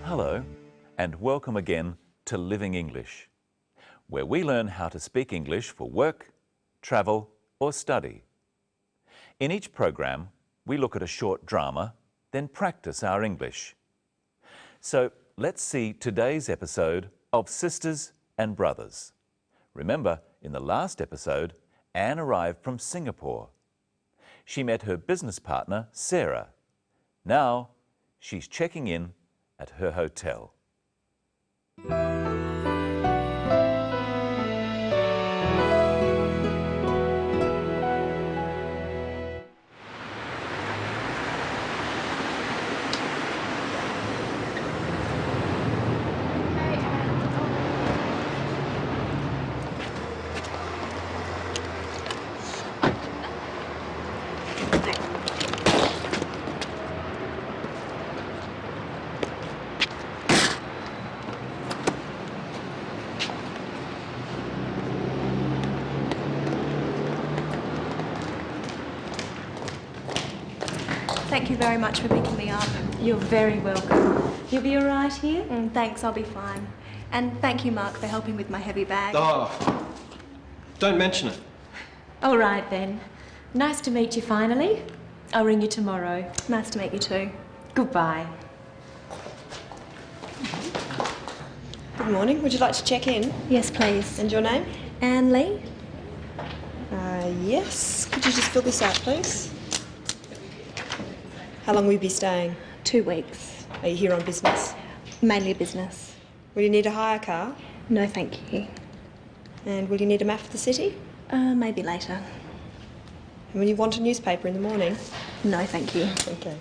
Hello, and welcome again to Living English, where we learn how to speak English for work, travel, or study. In each program, we look at a short drama, then practice our English. So let's see today's episode of Sisters and Brothers. Remember, in the last episode, Anne arrived from Singapore. She met her business partner, Sarah. Now, she's checking in at her hotel. Thank you very much for picking me up. You're very welcome. You'll be all right here? Thanks, I'll be fine. And thank you, Mark, for helping with my heavy bag. Oh, don't mention it. All right then. Nice to meet you finally. I'll ring you tomorrow. Nice to meet you too. Goodbye. Good morning. Would you like to check in? Yes, please. And your name? Anne Lee? Yes. Could you just fill this out, please? How long will you be staying? 2 weeks. Are you here on business? Mainly business. Will you need a hire car? No, thank you. And will you need a map of the city? Maybe later. And will you want a newspaper in the morning? No, thank you. Okay.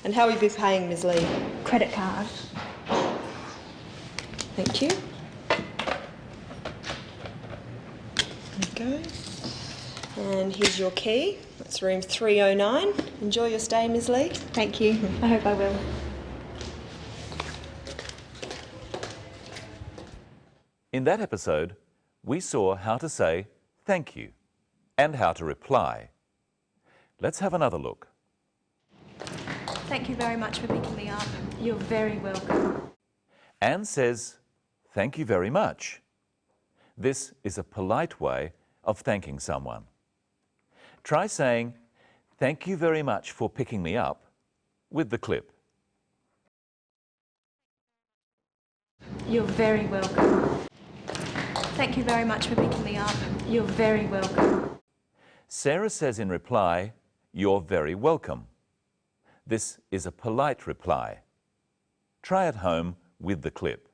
And how will you be paying, Ms. Lee? Credit card. Thank you. There you go. And here's your key. That's room 309. Enjoy your stay, Ms. Lee. Thank you. I hope I will. In that episode, we saw how to say thank you and how to reply. Let's have another look. Thank you very much for picking me up. You're very welcome. Anne says, thank you very much. This is a polite way of thanking someone. Try saying, thank you very much for picking me up with the clip. You're very welcome. Thank you very much for picking me up. You're very welcome. Sarah says in reply, you're very welcome. This is a polite reply. Try at home with the clip.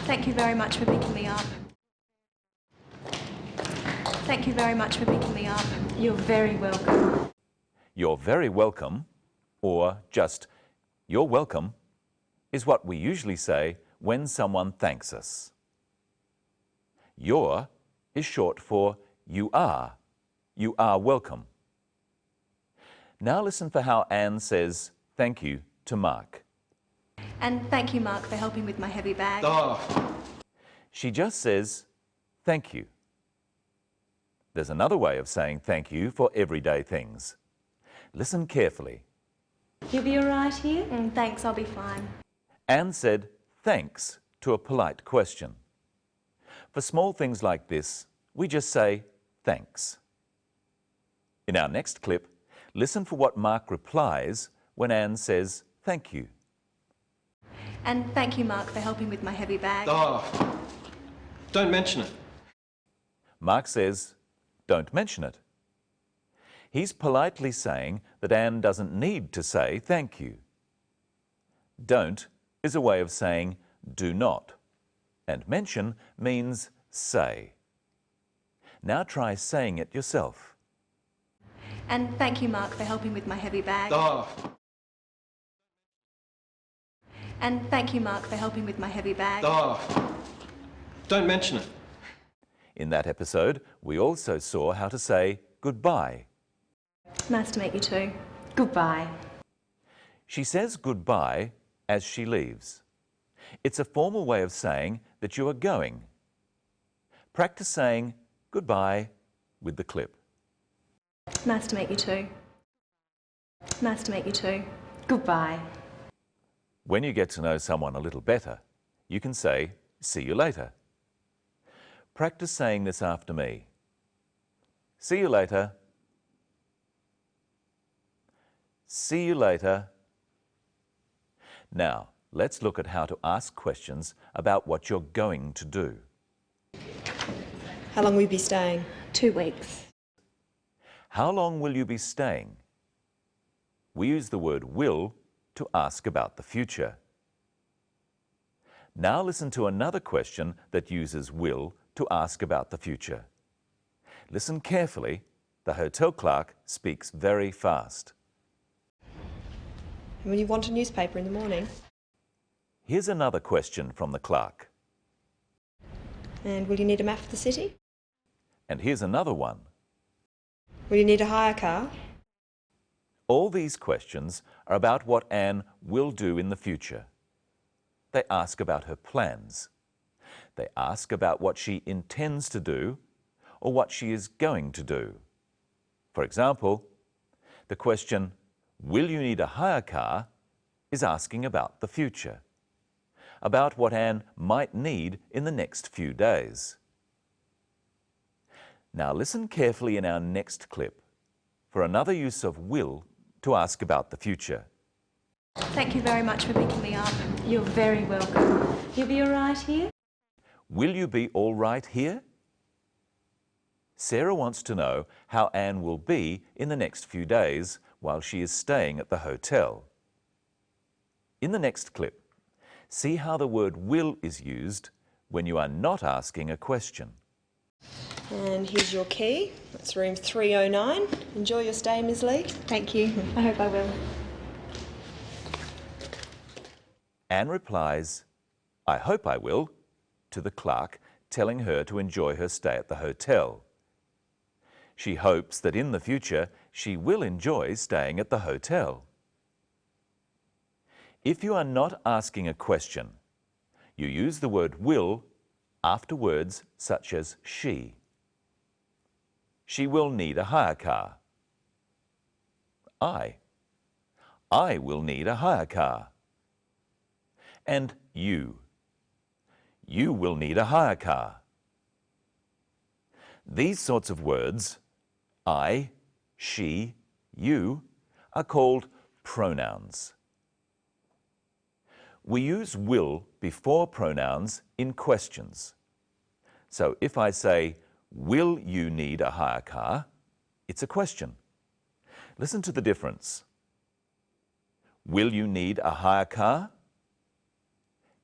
Thank you very much for picking me up. Thank you very much for picking me up. You're very welcome. You're very welcome, or just you're welcome, is what we usually say when someone thanks us. Your is short for you are. You are welcome. Now listen for how Anne says thank you to Mark. And thank you, Mark, for helping with my heavy bag. Oh, She just says thank you. There's another way of saying thank you for everyday things. Listen carefully. You'll be all right here? Thanks, I'll be fine. Anne said thanks to a polite question. For small things like this, we just say thanks. In our next clip, listen for what Mark replies when Anne says thank you. And thank you, Mark, for helping with my heavy bag. oh, don't mention it. Mark says, don't mention it. He's politely saying that Anne doesn't need to say thank you. Don't is a way of saying do not, and mention means say. Now try saying it yourself. And thank you, Mark, for helping with my heavy bag. Oh, And thank you, Mark, for helping with my heavy bag. oh, don't mention it. In that episode, we also saw how to say goodbye. Nice to meet you too. Goodbye. She says goodbye as she leaves. It's a formal way of saying that you are going. Practice saying goodbye with the clip. Nice to meet you too. Nice to meet you too. Goodbye. When you get to know someone a little better, you can say, see you later. Practice saying this after me. See you later. See you later. Now, let's look at how to ask questions about what you're going to do. How long will you be staying? 2 weeks. How long will you be staying? We use the word will to ask about the future. Now listen to another question that uses will to ask about the future. Listen carefully. The hotel clerk speaks very fast. Will you want a newspaper in the morning? Here's another question from the clerk. And will you need a map of the city? And here's another one. Will you need a hire car? All these questions are about what Anne will do in the future. They ask about her plans. They ask about what she intends to do or what she is going to do. For example, the question, will you need a hire car, is asking about the future, about what Anne might need in the next few days. Now listen carefully in our next clip for another use of will to ask about the future. Thank you very much for picking me up. You're very welcome. You'll be all right here? Will you be all right here? Sarah wants to know how Anne will be in the next few days while she is staying at the hotel. In the next clip, see how the word will is used when you are not asking a question. And here's your key. That's room 309. Enjoy your stay, Ms. Lee. Thank you. I hope I will. Anne replies, I hope I will, to the clerk, telling her to enjoy her stay at the hotel. She hopes that in the future she will enjoy staying at the hotel. If you are not asking a question, you use the word will after words such as she. She will need a hire car. I will need a hire car. And you will need a hire car. These sorts of words, I, she, you, are called pronouns. We use will before pronouns in questions. So if I say, will you need a hire car? It's a question. Listen to the difference. Will you need a hire car?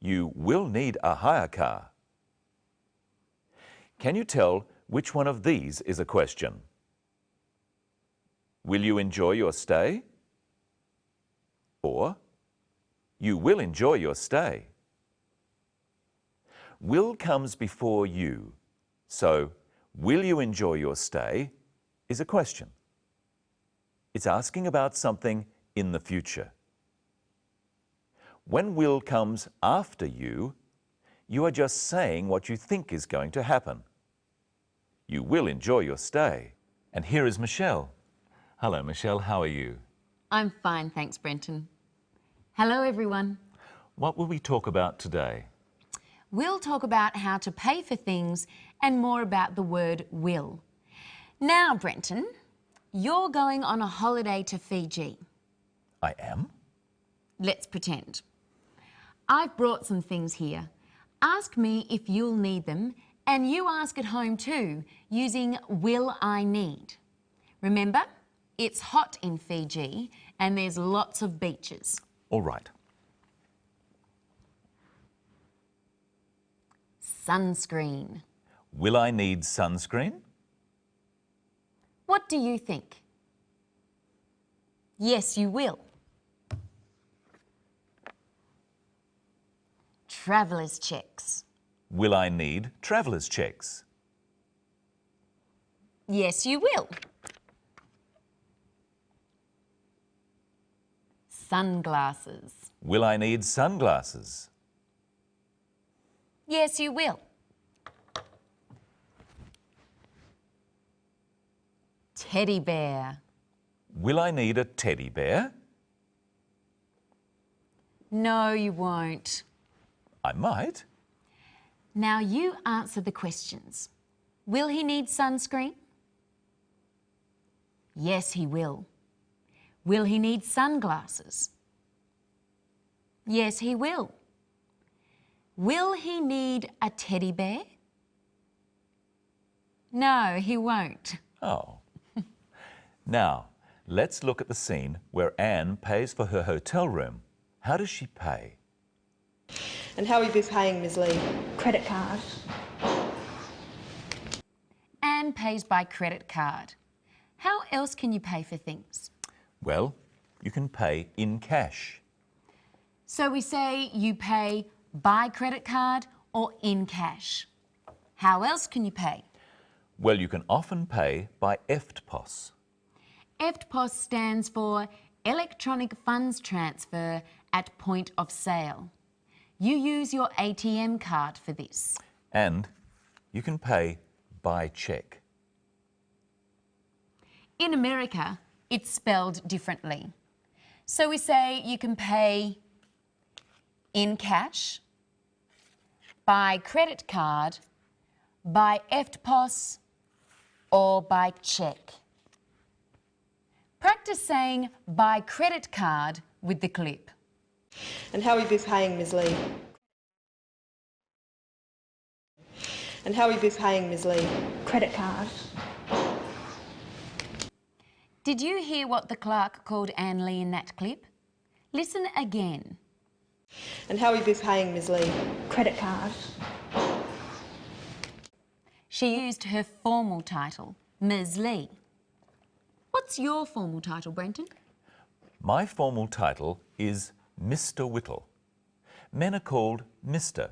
You will need a hire car. Can you tell which one of these is a question? Will you enjoy your stay? Or, you will enjoy your stay. Will comes before you, so will you enjoy your stay is a question. It's asking about something in the future. When will comes after you are just saying what you think is going to happen. You will enjoy your stay. And here is Michelle. Hello, Michelle. How are you? I'm fine, thanks, Brenton. Hello, everyone. What will we talk about today? We'll talk about how to pay for things and more about the word will. Now, Brenton, you're going on a holiday to Fiji. I am? Let's pretend. I've brought some things here. Ask me if you'll need them, and you ask at home too, using will I need. Remember, it's hot in Fiji and there's lots of beaches. All right. Sunscreen. Will I need sunscreen? What do you think? Yes, you will. Traveller's checks. Will I need traveller's checks? Yes, you will. Sunglasses. Will I need sunglasses? Yes, you will. Teddy bear. Will I need a teddy bear? No, you won't. I might. Now you answer the questions. Will he need sunscreen? Yes, he will. Will he need sunglasses? Yes, he will. Will he need a teddy bear? No, he won't. Oh. Now, let's look at the scene where Anne pays for her hotel room. How does she pay? And how will you be paying, Ms. Lee? Credit card. Anne pays by credit card. How else can you pay for things? Well, you can pay in cash. So we say you pay by credit card or in cash. How else can you pay? Well, you can often pay by EFTPOS. EFTPOS stands for Electronic Funds Transfer at Point of Sale. You use your ATM card for this. And you can pay by cheque. In America, it's spelled differently. So we say you can pay in cash, by credit card, by EFTPOS, or by cheque. Practice saying by credit card with the clip. And how will you be paying, Ms. Lee? And how will you be paying, Ms. Lee? Credit card. Did you hear what the clerk called Anne Lee in that clip? Listen again. And how will you be paying, Ms. Lee? Credit card. She used her formal title, Ms. Lee. What's your formal title, Brenton? My formal title is Mr. Whittle. Men are called Mr.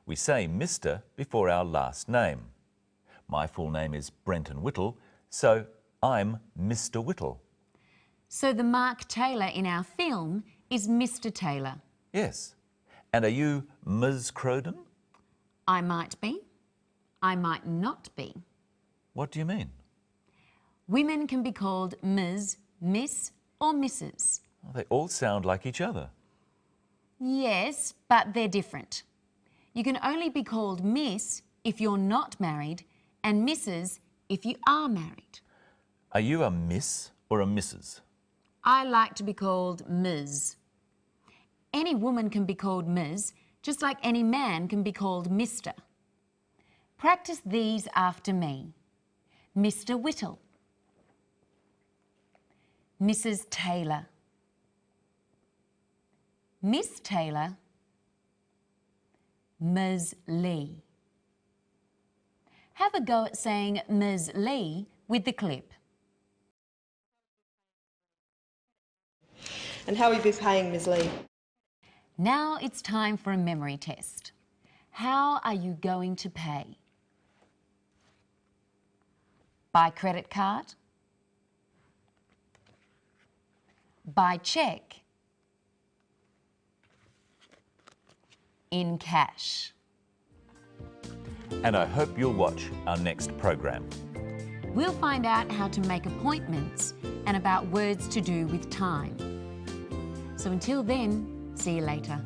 We say Mr. before our last name. My full name is Brenton Whittle, so I'm Mr. Whittle. So the Mark Taylor in our film is Mr. Taylor. Yes. And are you Ms. Crowden? I might be. I might not be. What do you mean? Women can be called Ms., Miss or Mrs. Well, they all sound like each other. Yes, but they're different. You can only be called Miss if you're not married and Mrs. if you are married. Are you a Miss or a Mrs.? I like to be called Ms. Any woman can be called Ms., just like any man can be called Mr. Practice these after me. Mr. Whittle. Mrs. Taylor. Miss Taylor. Ms. Lee. Have a go at saying Ms. Lee with the clip. And how will you be paying, Ms. Lee? Now it's time for a memory test. How are you going to pay? By credit card? By cheque? In cash? And I hope you'll watch our next program. We'll find out how to make appointments and about words to do with time. So until then, see you later.